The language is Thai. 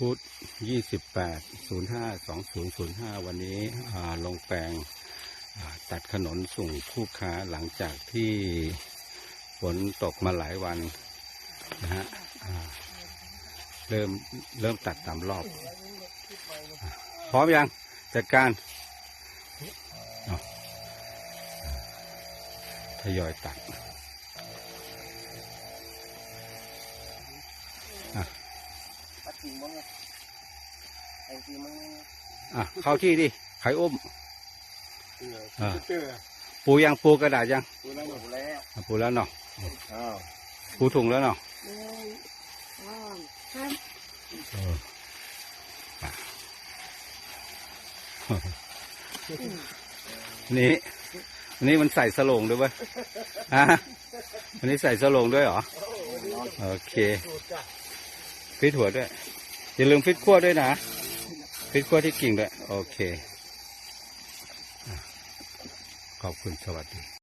พุธ28/05/2005วันนี้ลงแปลงตัดถนนส่งคู่ค้าหลังจากที่ฝนตกมาหลายวันนะฮะเริ่มตัดตามรอบพร้อมยังจัดการทยอยตัดเข้าที่ดิไข่อุ้มปูยังปูกระดาษยังปูแล้วเนาะปูถุงแล้วเนาะนี่มันใส่สโลงด้วยปะวันนี้ใส่สโลงด้วยเหรอโอเคฟิตหัวด้วยอย่าลืมฟิตขั้วด้วยนะฟิตขั้วที่กิ่งด้วยโอเคขอบคุณสวัสดี